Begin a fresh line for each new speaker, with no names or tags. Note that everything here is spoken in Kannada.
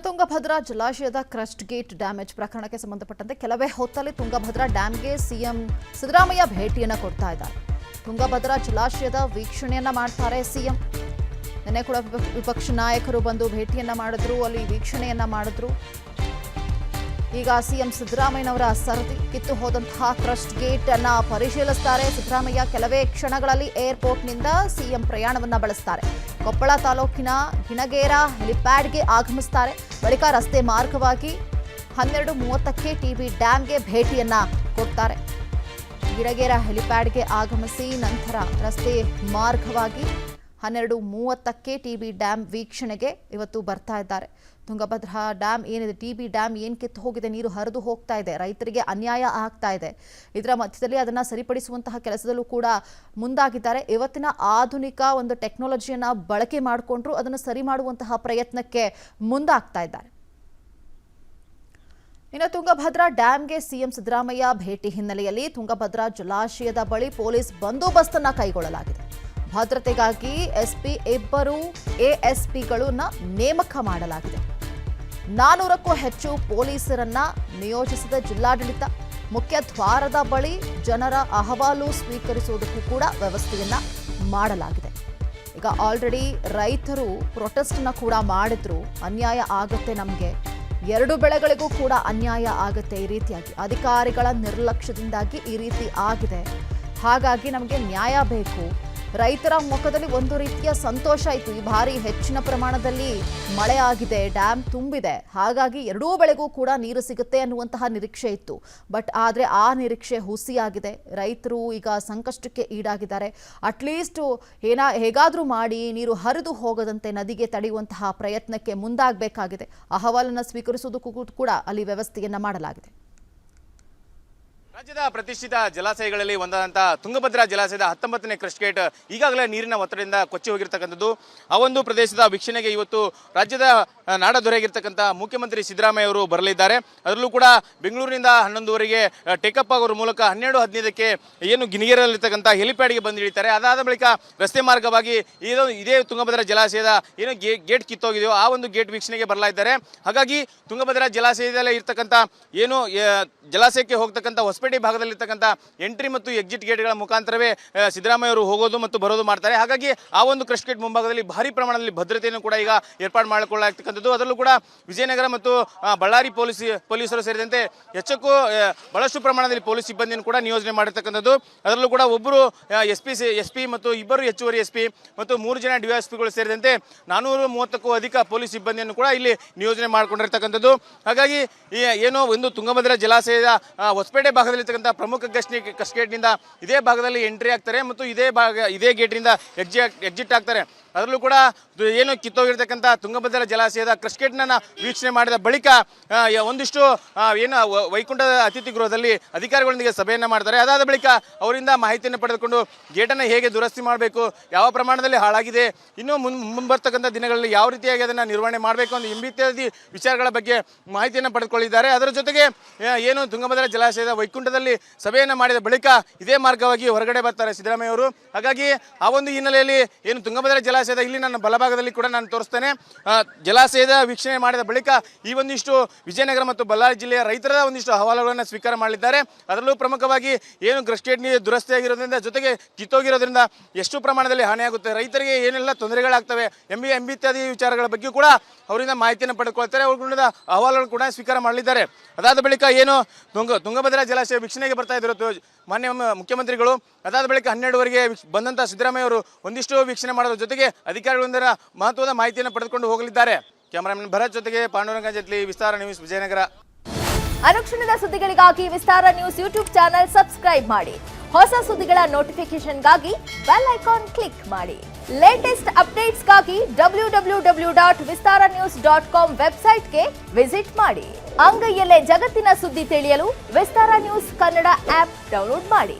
ತುಂಗಭದ್ರಾ ಜಲಾಶಯದ ಕ್ರಸ್ಟ್ ಗೇಟ್ ಡ್ಯಾಮೇಜ್ ಪ್ರಕರಣಕ್ಕೆ ಸಂಬಂಧಪಟ್ಟಂತೆ ಕೆಲವೇ ಹೊತ್ತಲ್ಲಿ ತುಂಗಭದ್ರಾ ಡ್ಯಾಂಗೆ ಸಿಎಂ ಸಿದ್ದರಾಮಯ್ಯ ಭೇಟಿಯನ್ನು ಕೊಡ್ತಾ ಇದ್ದಾರೆ. ತುಂಗಭದ್ರಾ ಜಲಾಶಯದ ವೀಕ್ಷಣೆಯನ್ನ ಮಾಡ್ತಾರೆ ಸಿಎಂ. ನಿನ್ನೆ ಕೂಡ ವಿಪಕ್ಷ ನಾಯಕರು ಬಂದು ಭೇಟಿಯನ್ನ ಮಾಡಿದ್ರು, ಅಲ್ಲಿ ವೀಕ್ಷಣೆಯನ್ನ ಮಾಡಿದ್ರು. ಈಗ ಸಿಎಂ ಸಿದ್ದರಾಮಯ್ಯನವರ ಸರದಿ ಕಿತ್ತು ಹೋದಂತಹ ಕ್ರಸ್ಟ್ ಗೇಟ್ ಅನ್ನ ಪರಿಶೀಲಿಸುತ್ತಾರೆ ಸಿದ್ದರಾಮಯ್ಯ. ಕೆಲವೇ ಕ್ಷಣಗಳಲ್ಲಿ ಏರ್ಪೋರ್ಟ್ನಿಂದ ಸಿಎಂ ಪ್ರಯಾಣವನ್ನ ಬಳಸುತ್ತಾರೆ. ಕೊಪ್ಪಳ ತಾಲೂಕಿನ ಗಿಣಗೇರ ಹೆಲಿಪ್ಯಾಡ್ಗೆ ಆಗಮಿಸುತ್ತಾರೆ. ಬಳಿಕ ರಸ್ತೆ ಮಾರ್ಗವಾಗಿ 12:30ಕ್ಕೆ ಟಿಬಿ ಡ್ಯಾಂಗೆ ಭೇಟಿಯನ್ನ ಕೊಡ್ತಾರೆ. ಗಿಣಗೇರ ಹೆಲಿಪ್ಯಾಡ್ಗೆ ಆಗಮಿಸಿ ನಂತರ ರಸ್ತೆ ಮಾರ್ಗವಾಗಿ 12:30ಕ್ಕೆ ಟಿಬಿ ಡ್ಯಾಂ ವೀಕ್ಷಣೆಗೆ ಇವತ್ತು ಬರ್ತಾ ಇದ್ದಾರೆ. ತುಂಗಭದ್ರಾ ಡ್ಯಾಂ ಏನಿದೆ, ಟಿಬಿ ಡ್ಯಾಂ ಏನು ಕಿತ್ತು ಹೋಗಿದೆ, ನೀರು ಹರಿದು ಹೋಗ್ತಾ ಇದೆ, ರೈತರಿಗೆ ಅನ್ಯಾಯ ಆಗ್ತಾ ಇದೆ. ಇದರ ಮಧ್ಯದಲ್ಲಿ ಅದನ್ನು ಸರಿಪಡಿಸುವಂತಹ ಕೆಲಸದಲ್ಲೂ ಕೂಡ ಮುಂದಾಗಿದ್ದಾರೆ. ಇವತ್ತಿನ ಆಧುನಿಕ ಒಂದು ಟೆಕ್ನಾಲಜಿಯನ್ನು ಬಳಕೆ ಮಾಡಿಕೊಂಡ್ರು ಅದನ್ನು ಸರಿ ಮಾಡುವಂತಹ ಪ್ರಯತ್ನಕ್ಕೆ ಮುಂದಾಗ್ತಾ ಇದ್ದಾರೆ. ಇನ್ನು ತುಂಗಭದ್ರಾ ಡ್ಯಾಂಗೆ ಸಿಎಂ ಸಿದ್ದರಾಮಯ್ಯ ಭೇಟಿ ಹಿನ್ನೆಲೆಯಲ್ಲಿ ತುಂಗಭದ್ರಾ ಜಲಾಶಯದ ಬಳಿ ಪೊಲೀಸ್ ಬಂದೋಬಸ್ತನ್ನು ಕೈಗೊಳ್ಳಲಾಗಿದೆ. ಭದ್ರತೆಗಾಗಿ ಎಸ್ಪಿ ಇಬ್ಬರು ಎಎಸ್ಪಿಗಳನ್ನ ನೇಮಕ ಮಾಡಲಾಗಿದೆ. 400ಕ್ಕೂ ಹೆಚ್ಚು ಪೊಲೀಸರನ್ನ ನಿಯೋಜಿಸಿದ ಜಿಲ್ಲಾಡಳಿತ ಮುಖ್ಯ ದ್ವಾರದ ಬಳಿ ಜನರ ಅಹವಾಲು ಸ್ವೀಕರಿಸುವುದಕ್ಕೂ ಕೂಡ ವ್ಯವಸ್ಥೆಯನ್ನ ಮಾಡಲಾಗಿದೆ. ಈಗ ಆಲ್ರೆಡಿ ರೈತರು ಪ್ರೊಟೆಸ್ಟ್ನ ಕೂಡ ಮಾಡಿದ್ರು. ಅನ್ಯಾಯ ಆಗುತ್ತೆ, ನಮಗೆ 2 ಬೆಳೆಗಳಿಗೂ ಕೂಡ ಅನ್ಯಾಯ ಆಗುತ್ತೆ. ಈ ರೀತಿಯಾಗಿ ಅಧಿಕಾರಿಗಳ ನಿರ್ಲಕ್ಷ್ಯದಿಂದಾಗಿ ಈ ರೀತಿ ಆಗಿದೆ. ಹಾಗಾಗಿ ನಮಗೆ ನ್ಯಾಯ ಬೇಕು. ರೈತರ ಮುಖದಲ್ಲಿ ಒಂದು ರೀತಿಯ ಸಂತೋಷ ಇತ್ತು. ಈ ಬಾರಿ ಹೆಚ್ಚಿನ ಪ್ರಮಾಣದಲ್ಲಿ ಮಳೆ ಆಗಿದೆ, ಡ್ಯಾಮ್ ತುಂಬಿದೆ, ಹಾಗಾಗಿ 2 ಬೆಳೆಗೂ ಕೂಡ ನೀರು ಸಿಗುತ್ತೆ ಅನ್ನುವಂತಹ ನಿರೀಕ್ಷೆ ಇತ್ತು. ಬಟ್ ಆದರೆ ಆ ನಿರೀಕ್ಷೆ ಹುಸಿಯಾಗಿದೆ. ರೈತರು ಈಗ ಸಂಕಷ್ಟಕ್ಕೆ ಈಡಾಗಿದ್ದಾರೆ. ಅಟ್ಲೀಸ್ಟ್ ಹೇಗಾದರೂ ಮಾಡಿ ನೀರು ಹರಿದು ಹೋಗದಂತೆ ನದಿಗೆ ತಡೆಯುವಂತಹ ಪ್ರಯತ್ನಕ್ಕೆ ಮುಂದಾಗಬೇಕಾಗಿದೆ. ಅಹವಾಲನ್ನು ಸ್ವೀಕರಿಸುವುದಕ್ಕೂ ಕೂಡ ಅಲ್ಲಿ ವ್ಯವಸ್ಥೆಯನ್ನ ಮಾಡಲಾಗಿದೆ.
ರಾಜ್ಯದ ಪ್ರತಿಷ್ಠಿತ ಜಲಾಶಯಗಳಲ್ಲಿ ಒಂದಾದಂತಹ ತುಂಗಭದ್ರಾ ಜಲಾಶಯದ 19ನೇ ಕ್ರಸ್ಟ್ ಗೇಟ್ ಈಗಾಗಲೇ ನೀರಿನ ಒತ್ತಡದಿಂದ ಕೊಚ್ಚಿ ಹೋಗಿರ್ತಕ್ಕಂಥದ್ದು. ಆ ಒಂದು ಪ್ರದೇಶದ ವೀಕ್ಷಣೆಗೆ ಇವತ್ತು ರಾಜ್ಯದ ನಾಡದೊರೆಯಾಗಿರ್ತಕ್ಕಂಥ ಮುಖ್ಯಮಂತ್ರಿ ಸಿದ್ದರಾಮಯ್ಯ ಅವರು ಬರಲಿದ್ದಾರೆ. ಅದರಲ್ಲೂ ಕೂಡ ಬೆಂಗಳೂರಿನಿಂದ 11:30ಗೆ ಟೇಕಪ್ ಆಗೋರ ಮೂಲಕ 12:15ಕ್ಕೆ ಏನು ಗಿಣಿಗೇರಲ್ಲಿರ್ತಕ್ಕಂಥ ಹೆಲಿಪ್ಯಾಡ್ಗೆ ಬಂದು ಇಳಿತಾರೆ. ಅದಾದ ಬಳಿಕ ರಸ್ತೆ ಮಾರ್ಗವಾಗಿ ಇದೇ ತುಂಗಭದ್ರಾ ಜಲಾಶಯದ ಏನು ಗೇಟ್ ಕಿತ್ತೋಗಿದೆಯೋ ಆ ಒಂದು ಗೇಟ್ ವೀಕ್ಷಣೆಗೆ ಬರಲಿದ್ದಾರೆ. ಹಾಗಾಗಿ ತುಂಗಭದ್ರಾ ಜಲಾಶಯದಲ್ಲೇ ಇರ್ತಕ್ಕಂಥ ಏನು ಜಲಾಶಯಕ್ಕೆ ಹೋಗ್ತಕ್ಕಂಥ ಹೊಸಪೇಟೆ ಭಾಗದಲ್ಲಿರ್ತಕ್ಕಂಥ ಎಂಟ್ರಿ ಮತ್ತು ಎಕ್ಸಿಟ್ ಗೇಟ್ಗಳ ಮುಖಾಂತರವೇ ಸಿದ್ದರಾಮಯ್ಯ ಅವರು ಹೋಗೋದು ಮತ್ತು ಬರೋದು ಮಾಡ್ತಾರೆ. ಹಾಗಾಗಿ ಆ ಒಂದು ಕ್ರಸ್ಟ್ ಗೇಟ್ ಮುಂಭಾಗದಲ್ಲಿ ಭಾರಿ ಪ್ರಮಾಣದಲ್ಲಿ ಭದ್ರತೆಯನ್ನು ಕೂಡ ಈಗ ಏರ್ಪಾಡು ಮಾಡಿಕೊಳ್ಳಲಾಗ್ತಕ್ಕಂಥದ್ದು. ಅದರಲ್ಲೂ ಕೂಡ ವಿಜಯನಗರ ಮತ್ತು ಬಳ್ಳಾರಿ ಪೊಲೀಸರು ಸೇರಿದಂತೆ ಹೆಚ್ಚಕ್ಕೂ ಬಹಳಷ್ಟು ಪ್ರಮಾಣದಲ್ಲಿ ಪೊಲೀಸ್ ಸಿಬ್ಬಂದಿಯನ್ನು ಕೂಡ ನಿಯೋಜನೆ ಮಾಡಿರ್ತಕ್ಕಂಥದ್ದು. ಅದರಲ್ಲೂ ಕೂಡ ಒಬ್ಬರು ಎಸ್ಪಿ ಮತ್ತು ಇಬ್ಬರು ಹೆಚ್ಚುವರಿ ಎಸ್ಪಿ ಮತ್ತು 3 ಜನ ಡಿವೈಎಸ್ಪಿಗಳು ಸೇರಿದಂತೆ 430ಕ್ಕೂ ಅಧಿಕ ಪೊಲೀಸ್ ಸಿಬ್ಬಂದಿಯನ್ನು ಕೂಡ ಇಲ್ಲಿ ನಿಯೋಜನೆ ಮಾಡಿಕೊಂಡಿರ್ತಕ್ಕಂಥದ್ದು. ಹಾಗಾಗಿ ಏನು ಒಂದು ತುಂಗಭದ್ರಾ ಜಲಾಶಯದ ಹೊಸಪೇಟೆ ಭಾಗದಲ್ಲಿರ್ತಕ್ಕಂಥ ಪ್ರಮುಖ ಕ್ರಸ್ಟ್ ಗೇಟ್ನಿಂದ ಇದೇ ಭಾಗದಲ್ಲಿ ಎಂಟ್ರಿ ಆಗ್ತಾರೆ ಮತ್ತು ಇದೇ ಗೇಟ್ನಿಂದ ಎಕ್ಸಿಟ್ ಆಗ್ತಾರೆ. ಅದರಲ್ಲೂ ಕೂಡ ಏನು ಕಿತ್ತೋಗಿರ್ತಕ್ಕಂಥ ತುಂಗಭದ್ರಾ ಜಲಾಶಯದ ಕ್ರಸ್ಟ್ ಗೇಟ್ನ ವೀಕ್ಷಣೆ ಮಾಡಿದ ಬಳಿಕ ಒಂದಿಷ್ಟು ಏನು ವೈಕುಂಠದ ಅತಿಥಿ ಗೃಹದಲ್ಲಿ ಅಧಿಕಾರಿಗಳೊಂದಿಗೆ ಸಭೆಯನ್ನು ಮಾಡ್ತಾರೆ. ಅದಾದ ಬಳಿಕ ಅವರಿಂದ ಮಾಹಿತಿಯನ್ನು ಪಡೆದುಕೊಂಡು ಗೇಟನ್ನು ಹೇಗೆ ದುರಸ್ತಿ ಮಾಡಬೇಕು, ಯಾವ ಪ್ರಮಾಣದಲ್ಲಿ ಹಾಳಾಗಿದೆ, ಇನ್ನು ಮುಂಬರ್ತಕ್ಕಂಥ ದಿನಗಳಲ್ಲಿ ಯಾವ ರೀತಿಯಾಗಿ ಅದನ್ನು ನಿರ್ವಹಣೆ ಮಾಡಬೇಕು ಅಂತ ಇತ್ಯಾದಿ ವಿಚಾರಗಳ ಬಗ್ಗೆ ಮಾಹಿತಿಯನ್ನು ಪಡೆದುಕೊಳ್ಳಿದ್ದಾರೆ. ಅದರ ಜೊತೆಗೆ ಏನು ತುಂಗಭದ್ರಾ ಜಲಾಶಯದ ವೈಕುಂಠದಲ್ಲಿ ಸಭೆಯನ್ನು ಮಾಡಿದ ಬಳಿಕ ಇದೇ ಮಾರ್ಗವಾಗಿ ಹೊರಗಡೆ ಬರ್ತಾರೆ ಸಿದ್ದರಾಮಯ್ಯ ಅವರು. ಹಾಗಾಗಿ ಆ ಒಂದು ಹಿನ್ನೆಲೆಯಲ್ಲಿ ಏನು ತುಂಗಭದ್ರಾ ಜಲಾಶಯದ ಇಲ್ಲಿ ನನ್ನ ಬಲಭಾಗದಲ್ಲಿ ಕೂಡ ನಾನು ತೋರಿಸ್ತೇನೆ. ಜಲಾಶಯದ ವೀಕ್ಷಣೆ ಮಾಡಿದ ಬಳಿಕ ಈ ಒಂದಿಷ್ಟು ವಿಜಯನಗರ ಮತ್ತು ಬಳ್ಳಾರಿ ಜಿಲ್ಲೆಯ ರೈತರ ಒಂದಿಷ್ಟು ಅಹವಾಲುಗಳನ್ನು ಸ್ವೀಕಾರ ಮಾಡಲಿದ್ದಾರೆ. ಅದರಲ್ಲೂ ಪ್ರಮುಖವಾಗಿ ಏನು ಕ್ರಸ್ಟ್ ಗೇಟ್ ದುರಸ್ತಿಯಾಗಿರೋದ್ರಿಂದ ಜೊತೆಗೆ ಕಿತ್ತೋಗಿರೋದ್ರಿಂದ ಎಷ್ಟು ಪ್ರಮಾಣದಲ್ಲಿ ಹಾನಿಯಾಗುತ್ತೆ, ರೈತರಿಗೆ ಏನೆಲ್ಲ ತೊಂದರೆಗಳಾಗ್ತವೆ ಇತ್ಯಾದಿ ವಿಚಾರಗಳ ಬಗ್ಗೆ ಕೂಡ ಅವರಿಂದ ಮಾಹಿತಿಯನ್ನು ಪಡೆದುಕೊಳ್ತಾರೆ. ಅವರಿಂದ ಅಹವಾಲುಗಳನ್ನು ಕೂಡ ಸ್ವೀಕಾರ ಮಾಡಲಿದ್ದಾರೆ. ಅದಾದ ಬಳಿಕ ಏನು ತುಂಗಭದ್ರಾ ಜಲಾಶಯ ವೀಕ್ಷಣೆಗೆ ಬರ್ತಾ ಇದ್ರು ಮಾನ್ಯ ಮುಖ್ಯಮಂತ್ರಿಗಳು. ಅದಾದ ಬಳಿಕ 12:15ಗೆ ಬಂದಂಥ ಸಿದ್ದರಾಮಯ್ಯ ಅವರು ಒಂದಿಷ್ಟು ವೀಕ್ಷಣೆ ಮಾಡೋದ್ರ ಜೊತೆಗೆ ಅಧಿಕಾರಿಗಳಿಂದ ಮಹತ್ವದ ಮಾಹಿತಿಯನ್ನು ಪಡೆದುಕೊಂಡು ಹೋಗಲಿದ್ದಾರೆ. ಕ್ಯಾಮರಾಮನ್ ಭರತ್ ಜೊತೆಗೆ ಪಾಂಡುರಂಗ ಜತ್ಲಿ, ವಿಸ್ತಾರ ನ್ಯೂಸ್, ವಿಜಯನಗರ.
ಅನುಕ್ಷಣದ ಸುದ್ದಿಗಳಿಗಾಗಿ ವಿಸ್ತಾರ ನ್ಯೂಸ್ ಯೂಟ್ಯೂಬ್ ಚಾನೆಲ್ ಸಬ್ಸ್ಕ್ರೈಬ್ ಮಾಡಿ. ಹೊಸ ಸುದ್ದಿಗಳ ನೋಟಿಫಿಕೇಶನ್ಗಾಗಿ ಬೆಲ್ ಐಕಾನ್ ಕ್ಲಿಕ್ ಮಾಡಿ. ಲೇಟೆಸ್ಟ್ ಅಪ್ಡೇಟ್ಸ್ಗಾಗಿ www.vistaranews.com ವೆಬ್ಸೈಟ್ಗೆ ವಿಸಿಟ್ ಮಾಡಿ. ಅಂಗೈಯಲ್ಲೇ ಜಗತ್ತಿನ ಸುದ್ದಿ ತಿಳಿಯಲು ವಿಸ್ತಾರ ನ್ಯೂಸ್ ಕನ್ನಡ ಆಪ್ ಡೌನ್ಲೋಡ್ ಮಾಡಿ.